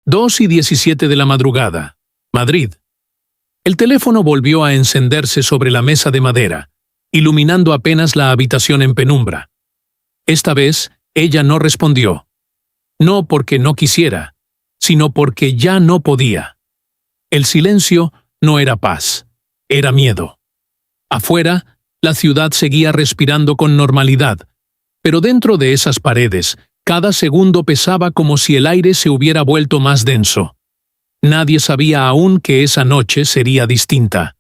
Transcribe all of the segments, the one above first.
2:17 de la madrugada, Madrid. El teléfono volvió a encenderse sobre la mesa de madera, iluminando apenas la habitación en penumbra. Esta vez, ella no respondió. No porque no quisiera, sino porque ya no podía. El silencio no era paz, era miedo. Afuera, la ciudad seguía respirando con normalidad, pero dentro de esas paredes, cada segundo pesaba como si el aire se hubiera vuelto más denso. Nadie sabía aún que esa noche sería distinta.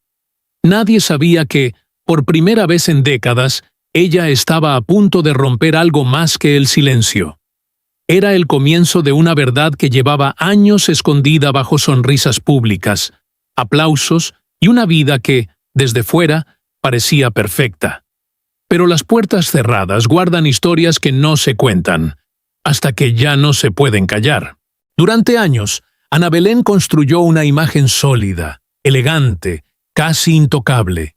Nadie sabía que, por primera vez en décadas, ella estaba a punto de romper algo más que el silencio. Era el comienzo de una verdad que llevaba años escondida bajo sonrisas públicas, aplausos y una vida que, desde fuera, parecía perfecta. Pero las puertas cerradas guardan historias que no se cuentan, hasta que ya no se pueden callar. Durante años, Ana Belén construyó una imagen sólida, elegante, casi intocable.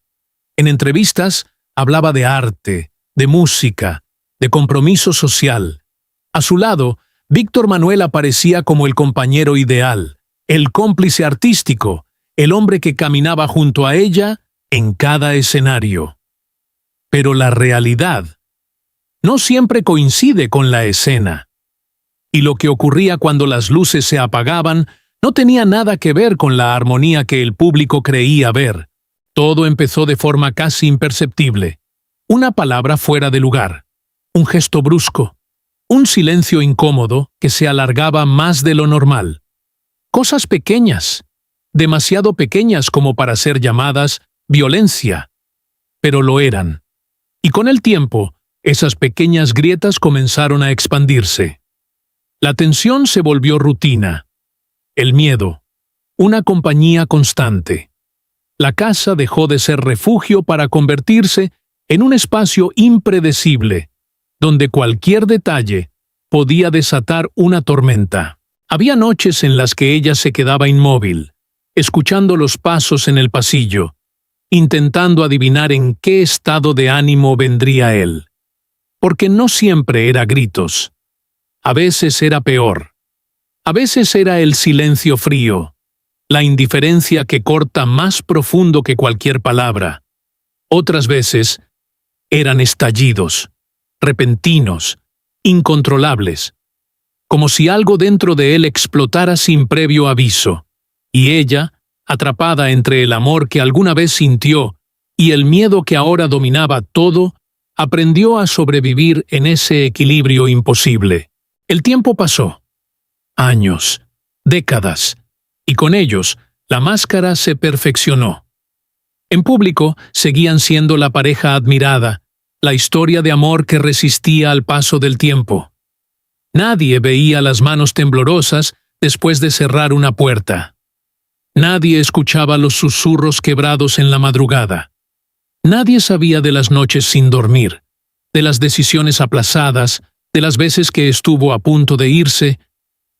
En entrevistas hablaba de arte, de música, de compromiso social. A su lado, Víctor Manuel aparecía como el compañero ideal, el cómplice artístico, el hombre que caminaba junto a ella en cada escenario. Pero la realidad no siempre coincide con la escena. Y lo que ocurría cuando las luces se apagaban no tenía nada que ver con la armonía que el público creía ver. Todo empezó de forma casi imperceptible. Una palabra fuera de lugar, un gesto brusco, un silencio incómodo que se alargaba más de lo normal. Cosas pequeñas, demasiado pequeñas como para ser llamadas violencia, pero lo eran. Y con el tiempo, esas pequeñas grietas comenzaron a expandirse. La tensión se volvió rutina. El miedo, una compañía constante. La casa dejó de ser refugio para convertirse en un espacio impredecible, donde cualquier detalle podía desatar una tormenta. Había noches en las que ella se quedaba inmóvil, escuchando los pasos en el pasillo, intentando adivinar en qué estado de ánimo vendría él. Porque no siempre era gritos. A veces era peor. A veces era el silencio frío, la indiferencia que corta más profundo que cualquier palabra. Otras veces eran estallidos, repentinos, incontrolables, como si algo dentro de él explotara sin previo aviso, y ella, atrapada entre el amor que alguna vez sintió y el miedo que ahora dominaba todo, aprendió a sobrevivir en ese equilibrio imposible. El tiempo pasó. Años, décadas, y con ellos la máscara se perfeccionó. En público seguían siendo la pareja admirada, la historia de amor que resistía al paso del tiempo. Nadie veía las manos temblorosas después de cerrar una puerta. Nadie escuchaba los susurros quebrados en la madrugada. Nadie sabía de las noches sin dormir, de las decisiones aplazadas, de las veces que estuvo a punto de irse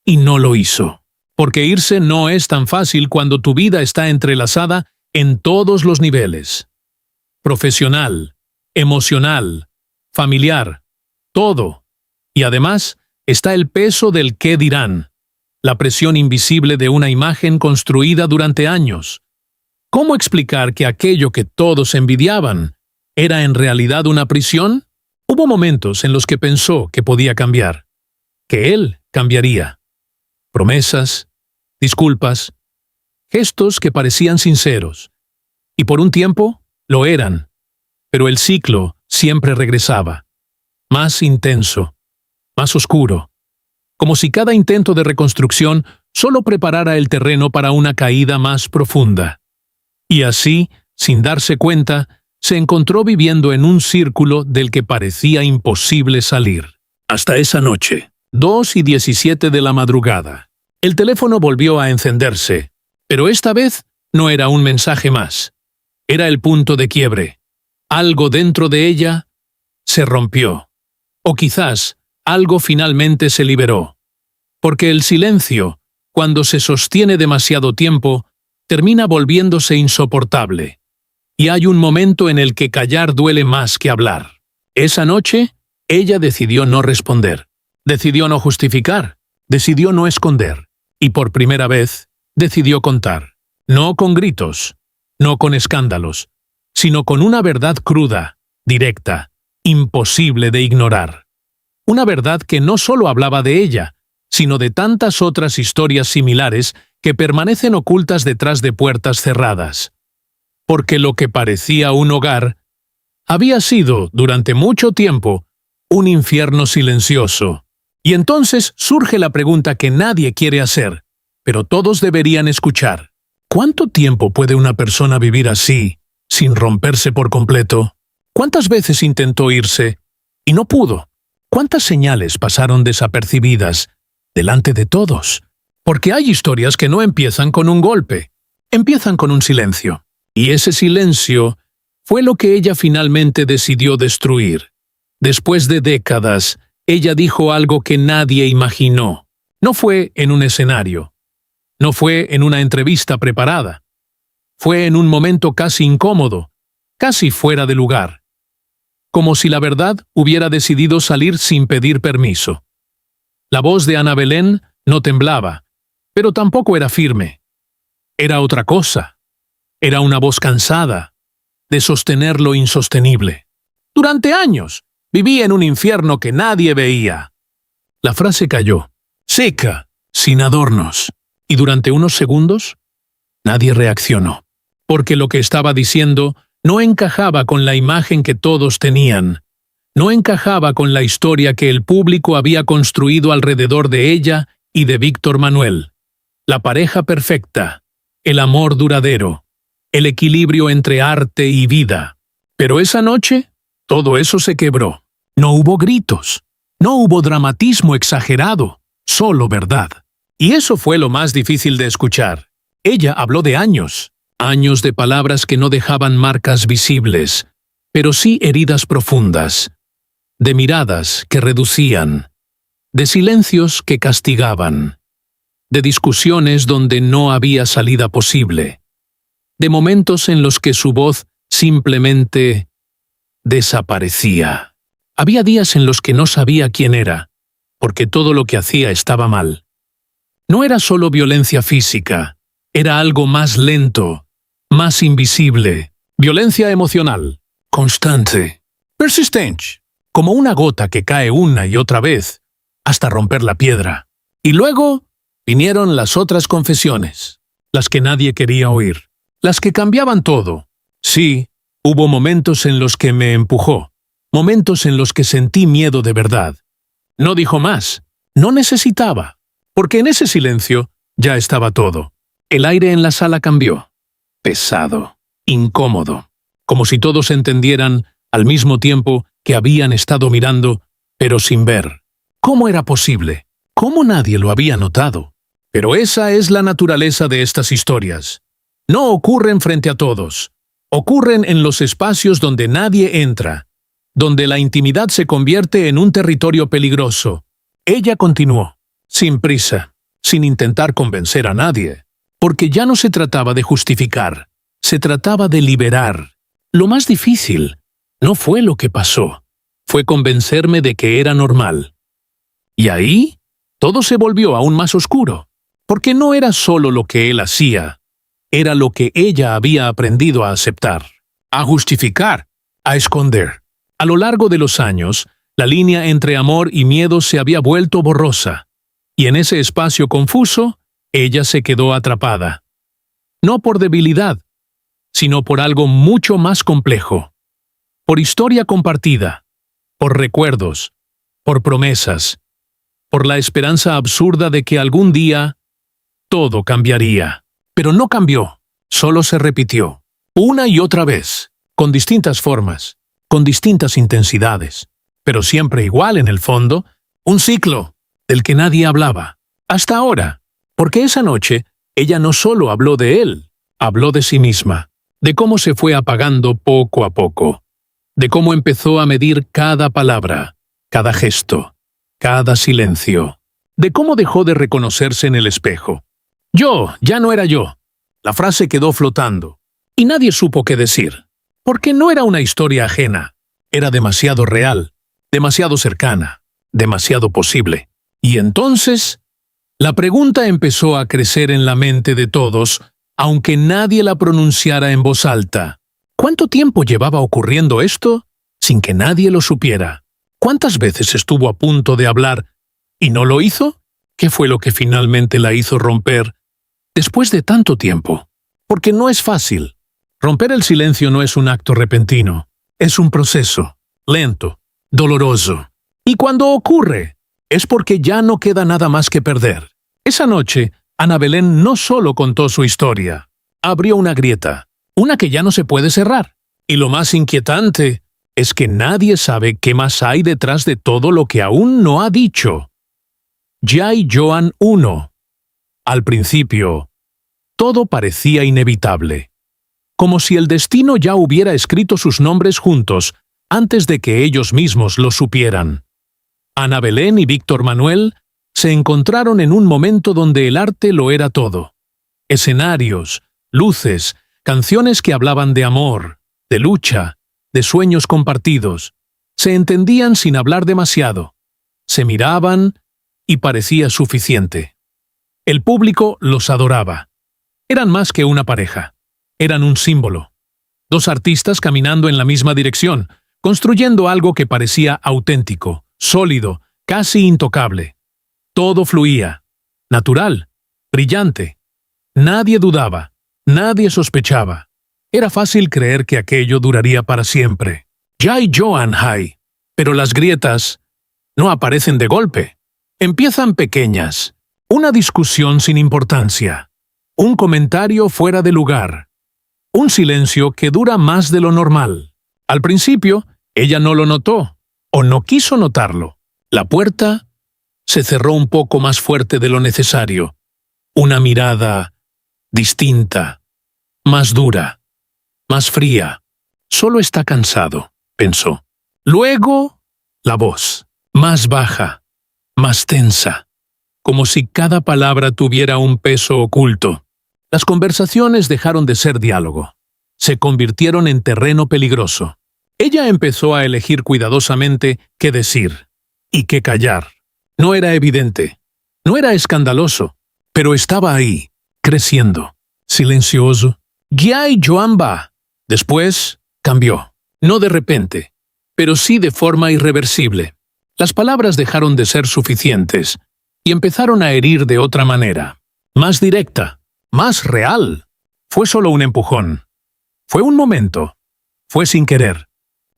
y no lo hizo. Porque irse no es tan fácil cuando tu vida está entrelazada en todos los niveles. Profesional, emocional, familiar, todo. Y además está el peso del qué dirán, la presión invisible de una imagen construida durante años. ¿Cómo explicar que aquello que todos envidiaban era en realidad una prisión? Hubo momentos en los que pensó que podía cambiar, que él cambiaría. Promesas, disculpas, gestos que parecían sinceros. Y por un tiempo lo eran, pero el ciclo siempre regresaba, más intenso, más oscuro, como si cada intento de reconstrucción solo preparara el terreno para una caída más profunda. Y así, sin darse cuenta, se encontró viviendo en un círculo del que parecía imposible salir. Hasta esa noche, 2:17 de la madrugada. El teléfono volvió a encenderse, pero esta vez no era un mensaje más. Era el punto de quiebre. Algo dentro de ella se rompió. O quizás algo finalmente se liberó. Porque el silencio, cuando se sostiene demasiado tiempo, termina volviéndose insoportable. Y hay un momento en el que callar duele más que hablar. Esa noche, ella decidió no responder. Decidió no justificar. Decidió no esconder. Y por primera vez, decidió contar. No con gritos, no con escándalos, sino con una verdad cruda, directa, imposible de ignorar. Una verdad que no solo hablaba de ella, sino de tantas otras historias similares que permanecen ocultas detrás de puertas cerradas. Porque lo que parecía un hogar había sido, durante mucho tiempo, un infierno silencioso. Y entonces surge la pregunta que nadie quiere hacer, pero todos deberían escuchar. ¿Cuánto tiempo puede una persona vivir así, sin romperse por completo? ¿Cuántas veces intentó irse y no pudo? ¿Cuántas señales pasaron desapercibidas delante de todos? Porque hay historias que no empiezan con un golpe, empiezan con un silencio. Y ese silencio fue lo que ella finalmente decidió destruir. Después de décadas, ella dijo algo que nadie imaginó. No fue en un escenario. No fue en una entrevista preparada. Fue en un momento casi incómodo, casi fuera de lugar. Como si la verdad hubiera decidido salir sin pedir permiso. La voz de Ana Belén no temblaba, pero tampoco era firme. Era otra cosa. Era una voz cansada de sostener lo insostenible. Durante años viví en un infierno que nadie veía. La frase cayó, seca, sin adornos, y durante unos segundos nadie reaccionó, porque lo que estaba diciendo no encajaba con la imagen que todos tenían, no encajaba con la historia que el público había construido alrededor de ella y de Víctor Manuel. La pareja perfecta, el amor duradero, el equilibrio entre arte y vida. Pero esa noche, todo eso se quebró. No hubo gritos, no hubo dramatismo exagerado, solo verdad. Y eso fue lo más difícil de escuchar. Ella habló de años, años de palabras que no dejaban marcas visibles, pero sí heridas profundas, de miradas que reducían, de silencios que castigaban, de discusiones donde no había salida posible, de momentos en los que su voz simplemente desaparecía. Había días en los que no sabía quién era, porque todo lo que hacía estaba mal. No era solo violencia física, era algo más lento, más invisible, violencia emocional, constante, persistente, como una gota que cae una y otra vez, hasta romper la piedra. Y luego vinieron las otras confesiones, las que nadie quería oír, las que cambiaban todo. Sí, hubo momentos en los que me empujó, momentos en los que sentí miedo de verdad. No dijo más, no necesitaba, porque en ese silencio ya estaba todo. El aire en la sala cambió, pesado, incómodo, como si todos entendieran al mismo tiempo que habían estado mirando, pero sin ver. ¿Cómo era posible? ¿Cómo nadie lo había notado? Pero esa es la naturaleza de estas historias. No ocurren frente a todos. Ocurren en los espacios donde nadie entra, donde la intimidad se convierte en un territorio peligroso. Ella continuó, sin prisa, sin intentar convencer a nadie, porque ya no se trataba de justificar, se trataba de liberar. Lo más difícil no fue lo que pasó, fue convencerme de que era normal. Y ahí, todo se volvió aún más oscuro, porque no era solo lo que él hacía, era lo que ella había aprendido a aceptar, a justificar, a esconder. A lo largo de los años, la línea entre amor y miedo se había vuelto borrosa, y en ese espacio confuso, ella se quedó atrapada. No por debilidad, sino por algo mucho más complejo. Por historia compartida, por recuerdos, por promesas, por la esperanza absurda de que algún día todo cambiaría. Pero no cambió, solo se repitió, una y otra vez, con distintas formas, con distintas intensidades, pero siempre igual en el fondo, un ciclo del que nadie hablaba, hasta ahora, porque esa noche ella no solo habló de él, habló de sí misma, de cómo se fue apagando poco a poco, de cómo empezó a medir cada palabra, cada gesto, cada silencio, de cómo dejó de reconocerse en el espejo. Yo, ya no era yo. La frase quedó flotando, y nadie supo qué decir, porque no era una historia ajena, era demasiado real, demasiado cercana, demasiado posible. Y entonces, La pregunta empezó a crecer en la mente de todos, aunque nadie la pronunciara en voz alta. ¿Cuánto tiempo llevaba ocurriendo esto sin que nadie lo supiera? ¿Cuántas veces estuvo a punto de hablar y no lo hizo? ¿Qué fue lo que finalmente la hizo romper después de tanto tiempo? Porque no es fácil. Romper el silencio no es un acto repentino. Es un proceso, lento, doloroso. Y cuando ocurre, es porque ya no queda nada más que perder. Esa noche, Ana Belén no solo contó su historia, abrió una grieta, una que ya no se puede cerrar. Y lo más inquietante es que nadie sabe qué más hay detrás de todo lo que aún no ha dicho. Jay Joan 1. Al principio, todo parecía inevitable, como si el destino ya hubiera escrito sus nombres juntos antes de que ellos mismos lo supieran. Ana Belén y Víctor Manuel se encontraron en un momento donde el arte lo era todo. Escenarios, luces, canciones que hablaban de amor, de lucha, de sueños compartidos. Se entendían sin hablar demasiado. Se miraban y parecía suficiente. El público los adoraba. Eran más que una pareja. Eran un símbolo. Dos artistas caminando en la misma dirección, construyendo algo que parecía auténtico, sólido, casi intocable. Todo fluía, natural, brillante. Nadie dudaba, nadie sospechaba. Era fácil creer que aquello duraría para siempre. Jay Joan Hai. Pero las grietas no aparecen de golpe. Empiezan pequeñas. Una discusión sin importancia. Un comentario fuera de lugar. Un silencio que dura más de lo normal. Al principio, ella no lo notó, o no quiso notarlo. La puerta se cerró un poco más fuerte de lo necesario. Una mirada distinta, más dura, más fría. Solo está cansado, pensó. Luego, la voz, más baja, más tensa, como si cada palabra tuviera un peso oculto. Las conversaciones dejaron de ser diálogo. Se convirtieron en terreno peligroso. Ella empezó a elegir cuidadosamente qué decir y qué callar. No era evidente, no era escandaloso, pero estaba ahí, creciendo, silencioso. Jay Joan va. Después, cambió. No de repente, pero sí de forma irreversible. Las palabras dejaron de ser suficientes y empezaron a herir de otra manera. Más directa, más real. Fue solo un empujón. Fue un momento. Fue sin querer.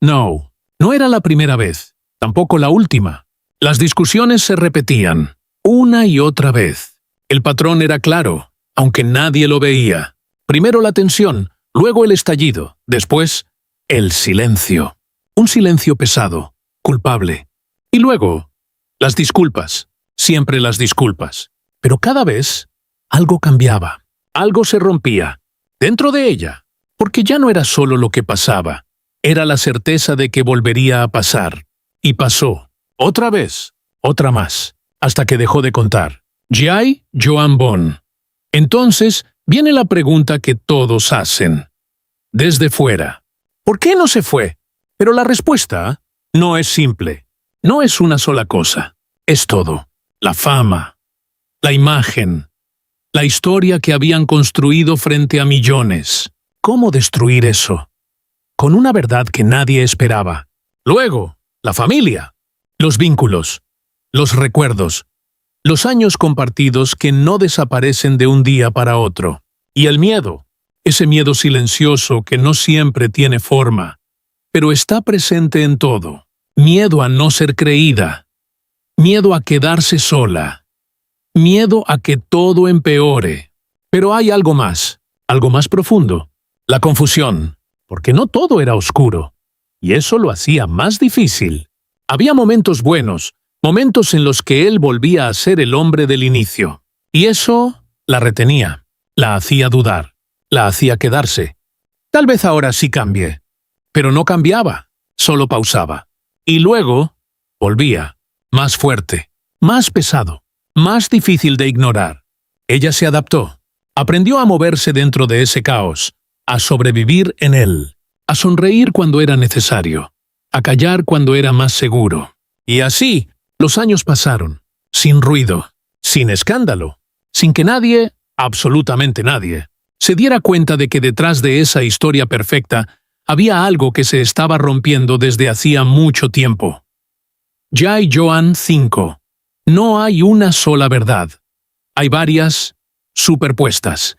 No, no era la primera vez, tampoco la última. Las discusiones se repetían, una y otra vez. El patrón era claro, aunque nadie lo veía. Primero la tensión, luego el estallido, después el silencio. Un silencio pesado, culpable. Y luego, las disculpas, siempre las disculpas. Pero cada vez, algo cambiaba, algo se rompía, dentro de ella, porque ya no era solo lo que pasaba. Era la certeza de que volvería a pasar. Y pasó. Otra vez. Otra más. Hasta que dejó de contar. Jay Joan Bon. Entonces viene la pregunta que todos hacen. Desde fuera. ¿Por qué no se fue? Pero la respuesta no es simple. No es una sola cosa. Es todo. La fama. La imagen. La historia que habían construido frente a millones. ¿Cómo destruir eso? Con una verdad que nadie esperaba. Luego, la familia, los vínculos, los recuerdos, los años compartidos que no desaparecen de un día para otro. Y el miedo, ese miedo silencioso que no siempre tiene forma, pero está presente en todo. Miedo a no ser creída, miedo a quedarse sola, miedo a que todo empeore. Pero hay algo más profundo, la confusión. Porque no todo era oscuro, y eso lo hacía más difícil. Había momentos buenos, momentos en los que él volvía a ser el hombre del inicio. Y eso la retenía, la hacía dudar, la hacía quedarse. Tal vez ahora sí cambie, pero no cambiaba, solo pausaba. Y luego volvía, más fuerte, más pesado, más difícil de ignorar. Ella se adaptó, aprendió a moverse dentro de ese caos, a sobrevivir en él, a sonreír cuando era necesario, a callar cuando era más seguro. Y así, los años pasaron, sin ruido, sin escándalo, sin que nadie, absolutamente nadie, se diera cuenta de que detrás de esa historia perfecta había algo que se estaba rompiendo desde hacía mucho tiempo. Jae-Yohan 5. No hay una sola verdad. Hay varias superpuestas,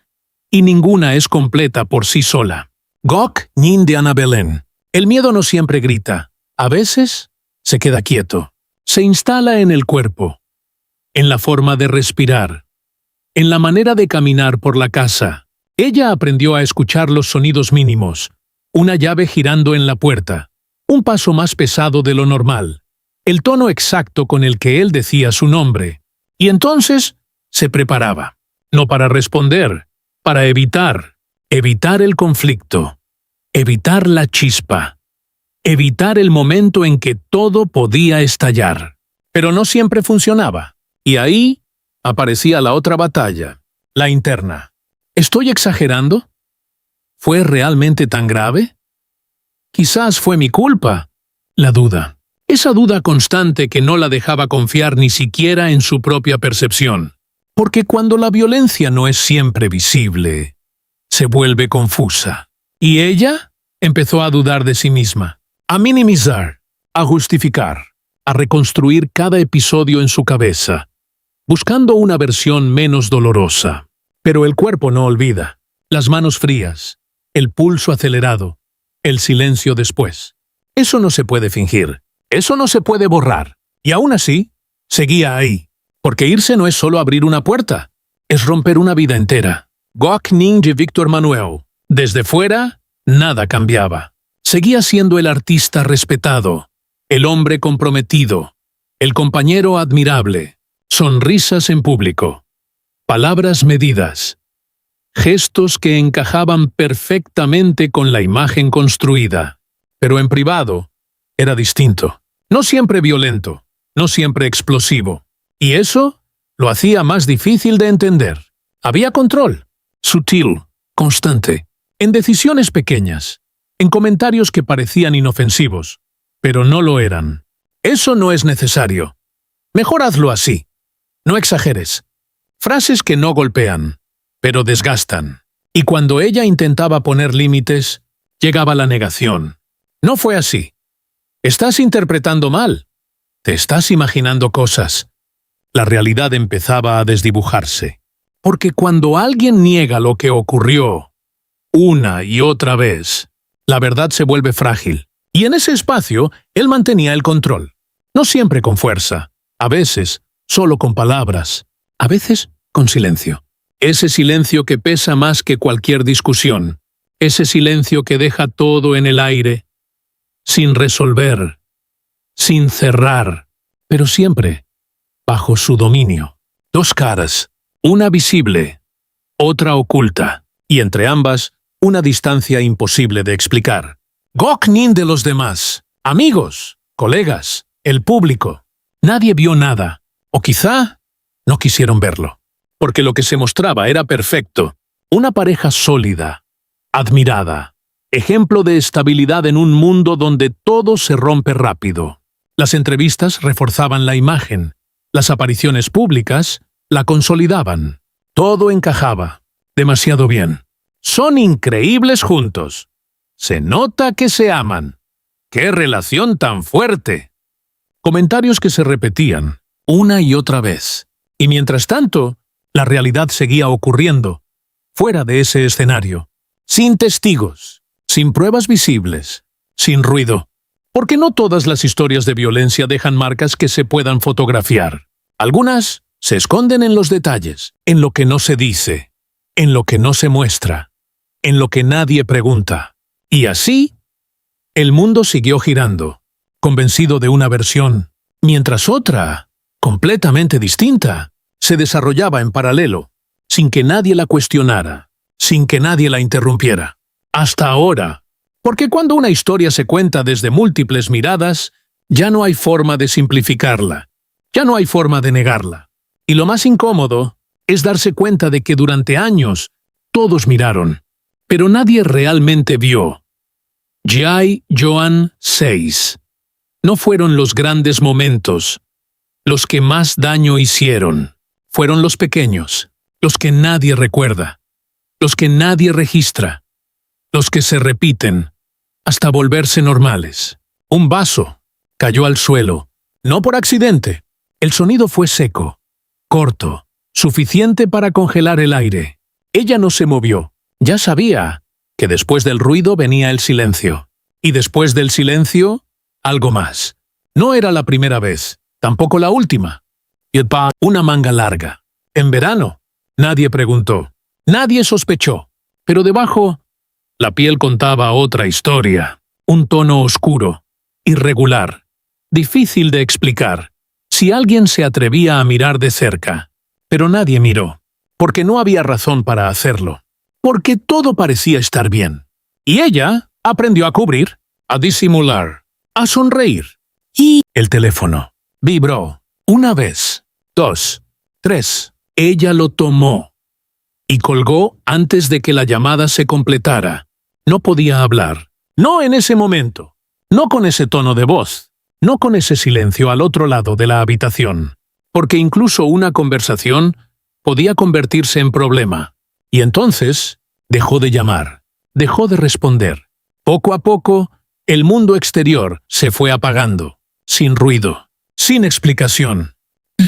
y ninguna es completa por sí sola. Gok Nin de Ana Belén. El miedo no siempre grita. A veces se queda quieto. Se instala en el cuerpo, en la forma de respirar, en la manera de caminar por la casa. Ella aprendió a escuchar los sonidos mínimos, una llave girando en la puerta, un paso más pesado de lo normal, el tono exacto con el que él decía su nombre, y entonces se preparaba, no para responder, para evitar el conflicto, evitar la chispa, evitar el momento en que todo podía estallar. Pero no siempre funcionaba, y ahí aparecía la otra batalla, la interna. ¿Estoy exagerando? ¿Fue realmente tan grave? Quizás fue mi culpa. La duda. Esa duda constante que no la dejaba confiar ni siquiera en su propia percepción. Porque cuando la violencia no es siempre visible, se vuelve confusa. Y ella empezó a dudar de sí misma, a minimizar, a justificar, a reconstruir cada episodio en su cabeza, buscando una versión menos dolorosa. Pero el cuerpo no olvida. Las manos frías, el pulso acelerado, el silencio después. Eso no se puede fingir. Eso no se puede borrar. Y aún así, seguía ahí. Porque irse no es solo abrir una puerta, es romper una vida entera. Gok Ning de Víctor Manuel. Desde fuera, nada cambiaba. Seguía siendo el artista respetado, el hombre comprometido, el compañero admirable, sonrisas en público, palabras medidas, gestos que encajaban perfectamente con la imagen construida. Pero en privado, era distinto. No siempre violento, no siempre explosivo. Y eso lo hacía más difícil de entender. Había control, sutil, constante, en decisiones pequeñas, en comentarios que parecían inofensivos, pero no lo eran. Eso no es necesario. Mejor hazlo así. No exageres. Frases que no golpean, pero desgastan. Y cuando ella intentaba poner límites, llegaba la negación. No fue así. Estás interpretando mal. Te estás imaginando cosas. La realidad empezaba a desdibujarse. Porque cuando alguien niega lo que ocurrió, una y otra vez, la verdad se vuelve frágil. Y en ese espacio, él mantenía el control. No siempre con fuerza. A veces, solo con palabras. A veces, con silencio. Ese silencio que pesa más que cualquier discusión. Ese silencio que deja todo en el aire, sin resolver, sin cerrar, pero siempre bajo su dominio. Dos caras, una visible, otra oculta, y entre ambas, una distancia imposible de explicar. Gok Nin de los demás, amigos, colegas, el público. Nadie vio nada, o quizá no quisieron verlo, porque lo que se mostraba era perfecto, una pareja sólida, admirada, ejemplo de estabilidad en un mundo donde todo se rompe rápido. Las entrevistas reforzaban la imagen, las apariciones públicas la consolidaban. Todo encajaba demasiado bien. Son increíbles juntos. Se nota que se aman. ¡Qué relación tan fuerte! Comentarios que se repetían una y otra vez. Y mientras tanto, la realidad seguía ocurriendo, fuera de ese escenario, sin testigos, sin pruebas visibles, sin ruido. Porque no todas las historias de violencia dejan marcas que se puedan fotografiar. Algunas se esconden en los detalles, en lo que no se dice, en lo que no se muestra, en lo que nadie pregunta. Y así, el mundo siguió girando, convencido de una versión, mientras otra, completamente distinta, se desarrollaba en paralelo, sin que nadie la cuestionara, sin que nadie la interrumpiera. Hasta ahora. Porque cuando una historia se cuenta desde múltiples miradas, ya no hay forma de simplificarla, ya no hay forma de negarla. Y lo más incómodo es darse cuenta de que durante años todos miraron, pero nadie realmente vio. Jae-Yohan 6. No fueron los grandes momentos los que más daño hicieron. fueron los pequeños, los que nadie recuerda, los que nadie registra, los que se repiten hasta volverse normales. Un vaso cayó al suelo, no por accidente. El sonido fue seco, corto, suficiente para congelar el aire. Ella no se movió. Ya sabía que después del ruido venía el silencio. Y después del silencio, algo más. No era la primera vez, tampoco la última. Una manga larga. En verano, nadie preguntó. Nadie sospechó. Pero debajo, la piel contaba otra historia. Un tono oscuro, irregular, difícil de explicar. Si alguien se atrevía a mirar de cerca. Pero nadie miró. Porque no había razón para hacerlo. Porque todo parecía estar bien. Y ella aprendió a cubrir, a disimular, a sonreír. Y el teléfono vibró. Una vez, 2, 3. Ella lo tomó. Y colgó antes de que la llamada se completara. No podía hablar. No en ese momento. No con ese tono de voz. No con ese silencio al otro lado de la habitación. Porque incluso una conversación podía convertirse en problema. Y entonces dejó de llamar. Dejó de responder. Poco a poco, el mundo exterior se fue apagando. Sin ruido. Sin explicación.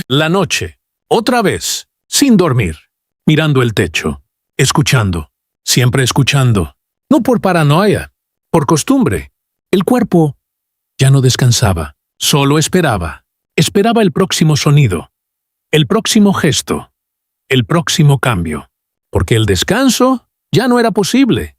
La noche. Otra vez. Sin dormir. Mirando el techo. Escuchando. Siempre escuchando. No por paranoia. Por costumbre. El cuerpo ya no descansaba. Solo esperaba. Esperaba el próximo sonido. El próximo gesto. El próximo cambio. Porque el descanso ya no era posible.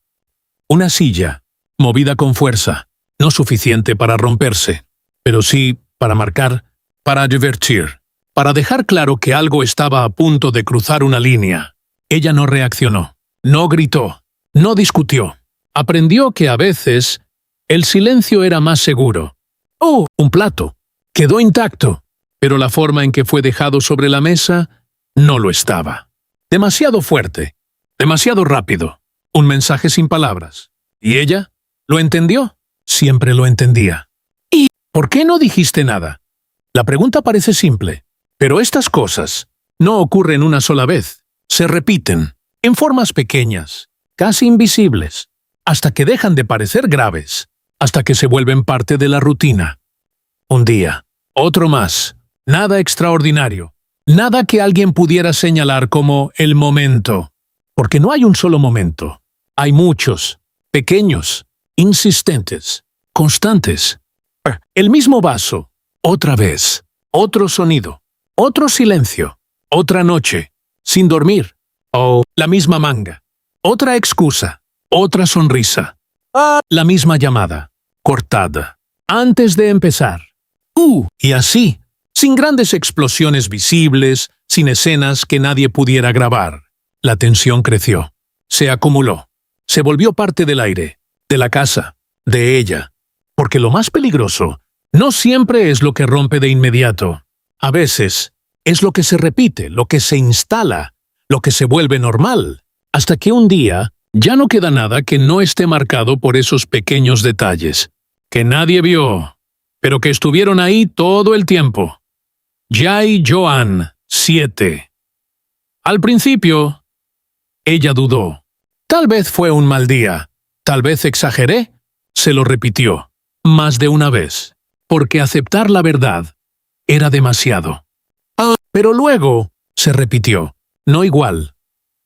Una silla, movida con fuerza, no suficiente para romperse, pero sí para marcar, para advertir, para dejar claro que algo estaba a punto de cruzar una línea. Ella no reaccionó, no gritó, no discutió. Aprendió que a veces el silencio era más seguro. Oh, un plato. Quedó intacto, pero la forma en que fue dejado sobre la mesa no lo estaba. Demasiado fuerte, demasiado rápido, un mensaje sin palabras. ¿Y ella? ¿Lo entendió? Siempre lo entendía. ¿Y por qué no dijiste nada? La pregunta parece simple, pero estas cosas no ocurren una sola vez. Se repiten, en formas pequeñas, casi invisibles, hasta que dejan de parecer graves, hasta que se vuelven parte de la rutina. Un día, otro más, nada extraordinario. Nada que alguien pudiera señalar como el momento. Porque no hay un solo momento. Hay muchos, pequeños, insistentes, constantes. El mismo vaso, otra vez, otro sonido, otro silencio, otra noche, sin dormir. O la misma manga, otra excusa, otra sonrisa. La misma llamada, cortada, antes de empezar. Y así. Sin grandes explosiones visibles, sin escenas que nadie pudiera grabar. La tensión creció, se acumuló, se volvió parte del aire, de la casa, de ella. Porque lo más peligroso no siempre es lo que rompe de inmediato. A veces es lo que se repite, lo que se instala, lo que se vuelve normal, hasta que un día ya no queda nada que no esté marcado por esos pequeños detalles, que nadie vio, pero que estuvieron ahí todo el tiempo. Jay Joan, 7. Al principio, ella dudó. Tal vez fue un mal día, tal vez exageré. Se lo repitió, más de una vez, porque aceptar la verdad era demasiado. Pero luego se repitió, no igual,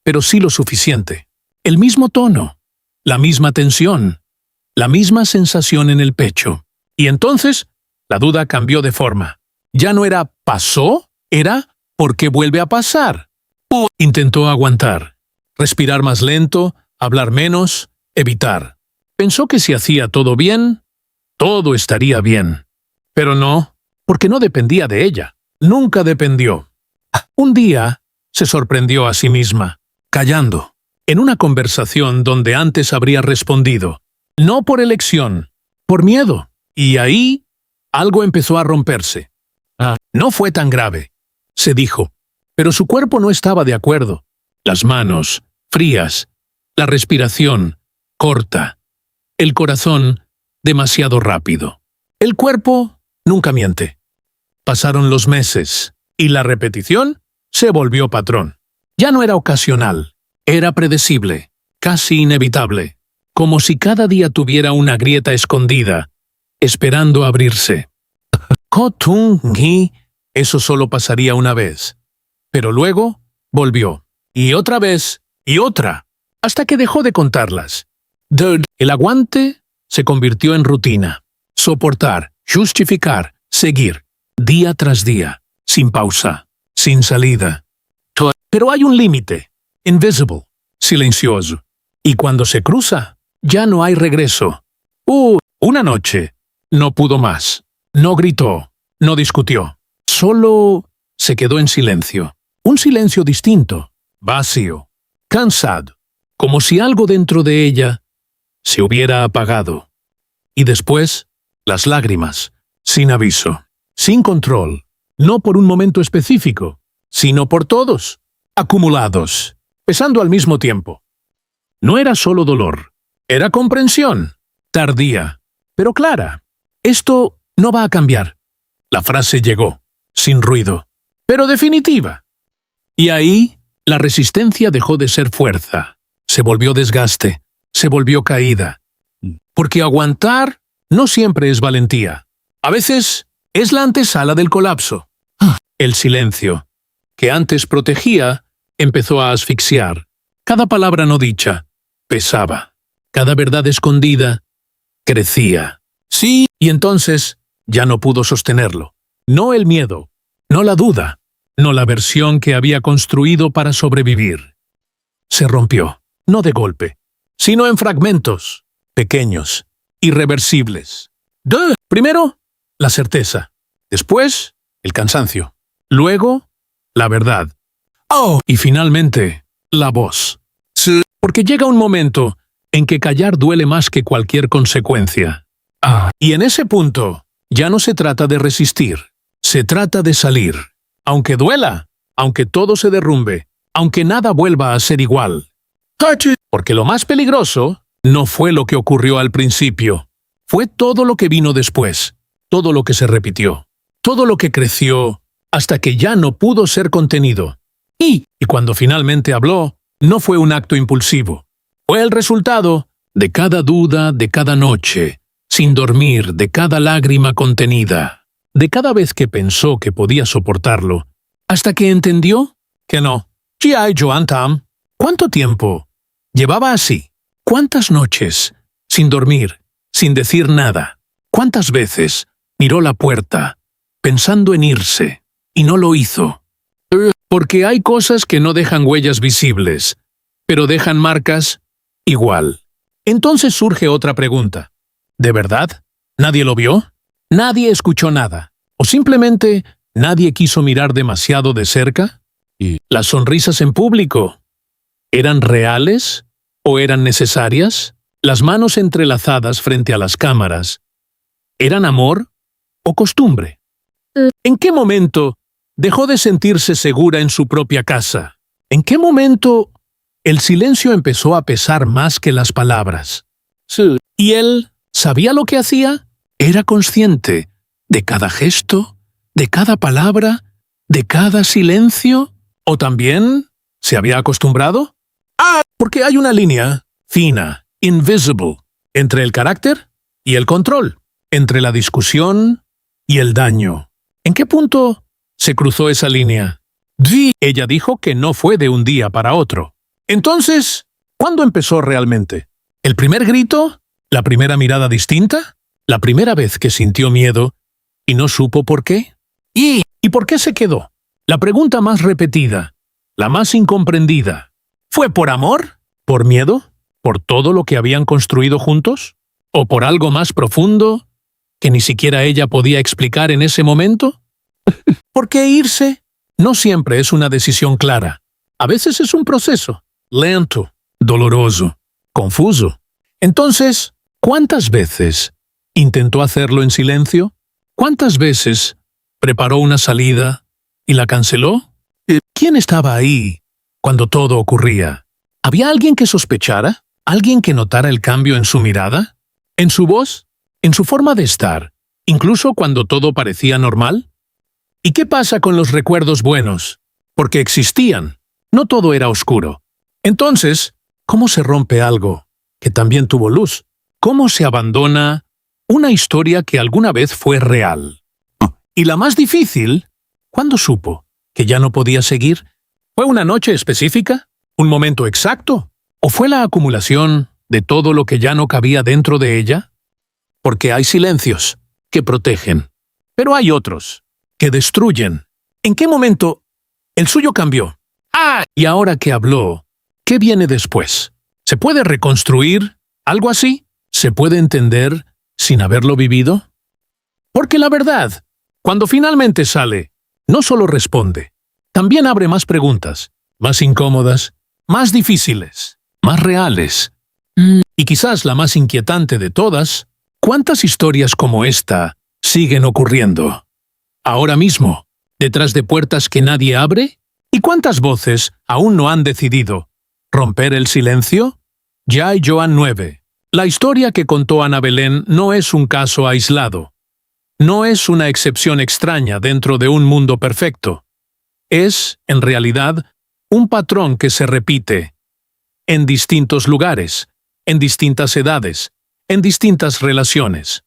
pero sí lo suficiente. El mismo tono, la misma tensión, la misma sensación en el pecho. Y entonces, la duda cambió de forma. Ya no era «pasó», era «¿por qué vuelve a pasar?». Intentó aguantar, respirar más lento, hablar menos, evitar. Pensó que si hacía todo bien, todo estaría bien. Pero no, porque no dependía de ella. Nunca dependió. Un día se sorprendió a sí misma, callando, en una conversación donde antes habría respondido. No por elección, por miedo. Y ahí algo empezó a romperse. No fue tan grave, se dijo, pero su cuerpo no estaba de acuerdo. Las manos, frías, la respiración, corta, el corazón, demasiado rápido. El cuerpo nunca miente. Pasaron los meses, y la repetición se volvió patrón. Ya no era ocasional, era predecible, casi inevitable, como si cada día tuviera una grieta escondida, esperando abrirse. Kotung-gi, eso solo pasaría una vez. Pero luego volvió, y otra vez, y otra, hasta que dejó de contarlas. El aguante se convirtió en rutina. Soportar, justificar, seguir, día tras día, sin pausa, sin salida. Pero hay un límite, invisible, silencioso. Y cuando se cruza, ya no hay regreso. Una noche, no pudo más. No gritó, no discutió. Solo se quedó en silencio. Un silencio distinto, vacío, cansado, como si algo dentro de ella se hubiera apagado. Y después, las lágrimas, sin aviso, sin control, no por un momento específico, sino por todos, acumulados, pesando al mismo tiempo. No era solo dolor, era comprensión, tardía, pero clara. Esto no va a cambiar. La frase llegó, sin ruido, pero definitiva. Y ahí, la resistencia dejó de ser fuerza, se volvió desgaste, se volvió caída. Porque aguantar no siempre es valentía. A veces es la antesala del colapso. El silencio, que antes protegía, empezó a asfixiar. Cada palabra no dicha pesaba. Cada verdad escondida crecía. Sí, y entonces ya no pudo sostenerlo. No el miedo, no la duda, no la versión que había construido para sobrevivir. Se rompió, no de golpe, sino en fragmentos, pequeños, irreversibles. Primero, la certeza. Después, el cansancio. Luego, la verdad. Y finalmente, la voz. Porque llega un momento en que callar duele más que cualquier consecuencia. Y en ese punto, ya no se trata de resistir. Se trata de salir. Aunque duela, aunque todo se derrumbe, aunque nada vuelva a ser igual. Porque lo más peligroso no fue lo que ocurrió al principio. Fue todo lo que vino después, todo lo que se repitió, todo lo que creció hasta que ya no pudo ser contenido. Y cuando finalmente habló, no fue un acto impulsivo. Fue el resultado de cada duda, de cada noche, sin dormir, de cada lágrima contenida, de cada vez que pensó que podía soportarlo, hasta que entendió que no. G.I. Joan Tam, ¿cuánto tiempo llevaba así? ¿Cuántas noches sin dormir, sin decir nada? ¿Cuántas veces miró la puerta, pensando en irse, y no lo hizo? Porque hay cosas que no dejan huellas visibles, pero dejan marcas igual. Entonces surge otra pregunta. ¿De verdad? ¿Nadie lo vio? ¿Nadie escuchó nada? ¿O simplemente nadie quiso mirar demasiado de cerca? ¿Y las sonrisas en público? ¿Eran reales o eran necesarias? ¿Las manos entrelazadas frente a las cámaras? ¿Eran amor o costumbre? ¿En qué momento dejó de sentirse segura en su propia casa? ¿En qué momento el silencio empezó a pesar más que las palabras? ¿Y él sabía lo que hacía? ¿Era consciente de cada gesto, de cada palabra, de cada silencio? ¿O también se había acostumbrado? Porque hay una línea fina, invisible, entre el carácter y el control, entre la discusión y el daño. ¿En qué punto se cruzó esa línea? Ella dijo que no fue de un día para otro. Entonces, ¿cuándo empezó realmente? ¿El primer grito? ¿La primera mirada distinta? ¿La primera vez que sintió miedo y no supo por qué? ¿Y por qué se quedó? La pregunta más repetida, la más incomprendida. ¿Fue por amor? ¿Por miedo? ¿Por todo lo que habían construido juntos? ¿O por algo más profundo que ni siquiera ella podía explicar en ese momento? ¿Por qué irse? No siempre es una decisión clara. A veces es un proceso, lento, doloroso, confuso. Entonces, ¿cuántas veces intentó hacerlo en silencio? ¿Cuántas veces preparó una salida y la canceló? ¿Quién estaba ahí cuando todo ocurría? ¿Había alguien que sospechara? ¿Alguien que notara el cambio en su mirada? ¿En su voz? ¿En su forma de estar? ¿Incluso cuando todo parecía normal? ¿Y qué pasa con los recuerdos buenos? porque existían. No todo era oscuro. Entonces, ¿cómo se rompe algo que también tuvo luz? ¿Cómo se abandona una historia que alguna vez fue real? Y la más difícil, ¿cuándo supo que ya no podía seguir? ¿Fue una noche específica? ¿Un momento exacto? ¿O fue la acumulación de todo lo que ya no cabía dentro de ella? Porque hay silencios que protegen, pero hay otros que destruyen. ¿En qué momento el suyo cambió? Y ahora que habló, ¿qué viene después? ¿Se puede reconstruir algo así? ¿Se puede entender sin haberlo vivido? Porque la verdad, cuando finalmente sale, no solo responde, también abre más preguntas, más incómodas, más difíciles, más reales. Y quizás la más inquietante de todas, ¿cuántas historias como esta siguen ocurriendo? Ahora mismo, detrás de puertas que nadie abre, ¿y cuántas voces aún no han decidido romper el silencio? Ya y Joan 9. La historia que contó Ana Belén no es un caso aislado. No es una excepción extraña dentro de un mundo perfecto. Es, en realidad, un patrón que se repite en distintos lugares, en distintas edades, en distintas relaciones.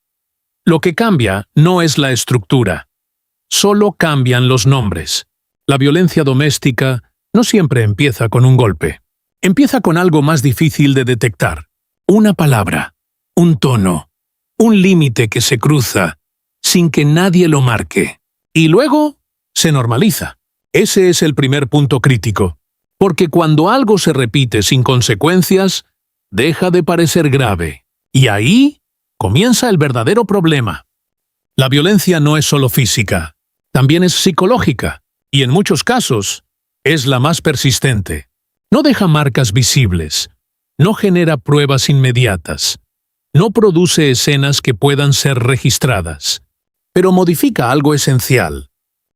Lo que cambia no es la estructura, solo cambian los nombres. La violencia doméstica no siempre empieza con un golpe. Empieza con algo más difícil de detectar. Una palabra, un tono, un límite que se cruza sin que nadie lo marque. Y luego se normaliza. Ese es el primer punto crítico. Porque cuando algo se repite sin consecuencias, deja de parecer grave. Y ahí comienza el verdadero problema. La violencia no es solo física, también es psicológica. Y en muchos casos, es la más persistente. No deja marcas visibles, no genera pruebas inmediatas, no produce escenas que puedan ser registradas, pero modifica algo esencial: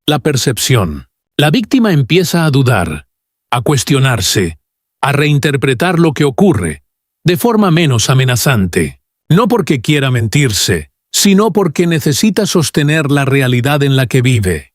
la percepción. La víctima empieza a dudar, a cuestionarse, a reinterpretar lo que ocurre, de forma menos amenazante. No porque quiera mentirse, sino porque necesita sostener la realidad en la que vive.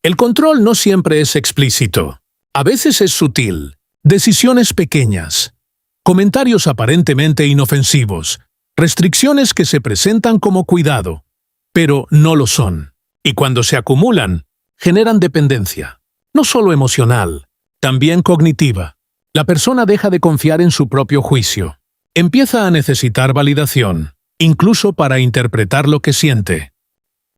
El control no siempre es explícito. A veces es sutil. Decisiones pequeñas, comentarios aparentemente inofensivos, restricciones que se presentan como cuidado, pero no lo son. Y cuando se acumulan, generan dependencia, no solo emocional, también cognitiva. La persona deja de confiar en su propio juicio. Empieza a necesitar validación, incluso para interpretar lo que siente.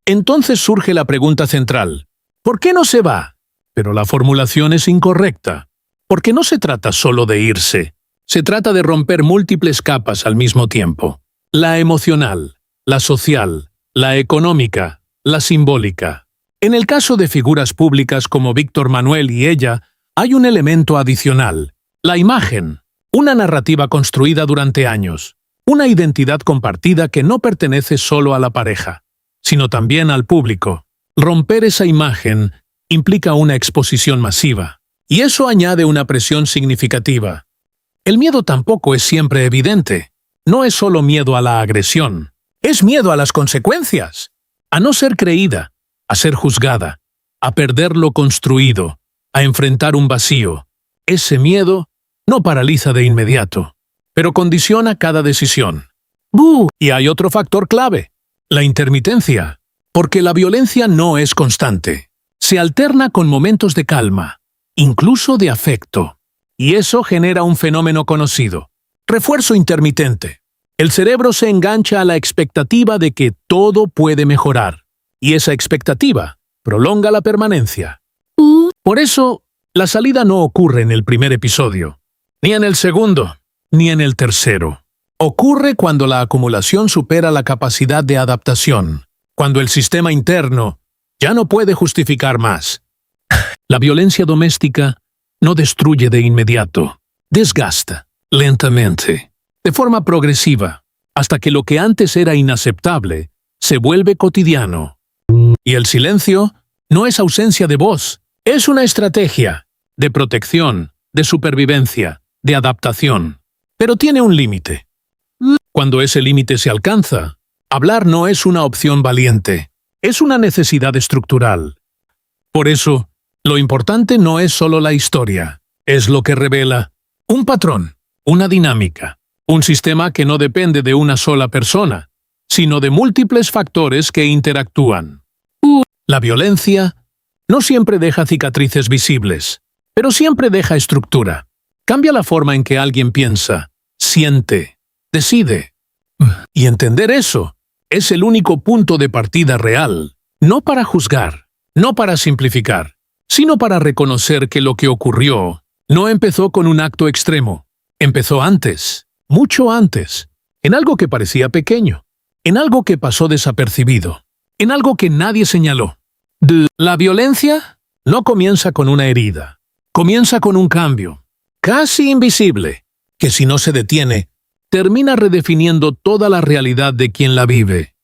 Entonces surge la pregunta central: ¿por qué no se va? Pero la formulación es incorrecta. Porque no se trata solo de irse, se trata de romper múltiples capas al mismo tiempo. La emocional, la social, la económica, la simbólica. En el caso de figuras públicas como Víctor Manuel y ella, hay un elemento adicional: la imagen, una narrativa construida durante años, una identidad compartida que no pertenece solo a la pareja, sino también al público. Romper esa imagen implica una exposición masiva. Y eso añade una presión significativa. El miedo tampoco es siempre evidente. No es solo miedo a la agresión. Es miedo a las consecuencias. A no ser creída, a ser juzgada, a perder lo construido, a enfrentar un vacío. Ese miedo no paraliza de inmediato, pero condiciona cada decisión. Y hay otro factor clave: la intermitencia. Porque la violencia no es constante. Se alterna con momentos de calma, incluso de afecto. Y eso genera un fenómeno conocido: refuerzo intermitente. El cerebro se engancha a la expectativa de que todo puede mejorar, y esa expectativa prolonga la permanencia. Por eso, la salida no ocurre en el primer episodio, ni en el segundo, ni en el tercero. Ocurre cuando la acumulación supera la capacidad de adaptación, cuando el sistema interno ya no puede justificar más. La violencia doméstica no destruye de inmediato, desgasta lentamente, de forma progresiva, hasta que lo que antes era inaceptable se vuelve cotidiano. Y el silencio no es ausencia de voz, es una estrategia de protección, de supervivencia, de adaptación. Pero tiene un límite. Cuando ese límite se alcanza, hablar no es una opción valiente, es una necesidad estructural. Por eso, Lo importante no es solo la historia, es lo que revela un patrón, una dinámica, un sistema que no depende de una sola persona, sino de múltiples factores que interactúan. La violencia no siempre deja cicatrices visibles, pero siempre deja estructura. Cambia la forma en que alguien piensa, siente, decide. Y entender eso es el único punto de partida real, no para juzgar, no para simplificar, sino para reconocer que lo que ocurrió no empezó con un acto extremo, empezó antes, mucho antes, en algo que parecía pequeño, en algo que pasó desapercibido, en algo que nadie señaló. La violencia no comienza con una herida, comienza con un cambio, casi invisible, que si no se detiene, termina redefiniendo toda la realidad de quien la vive.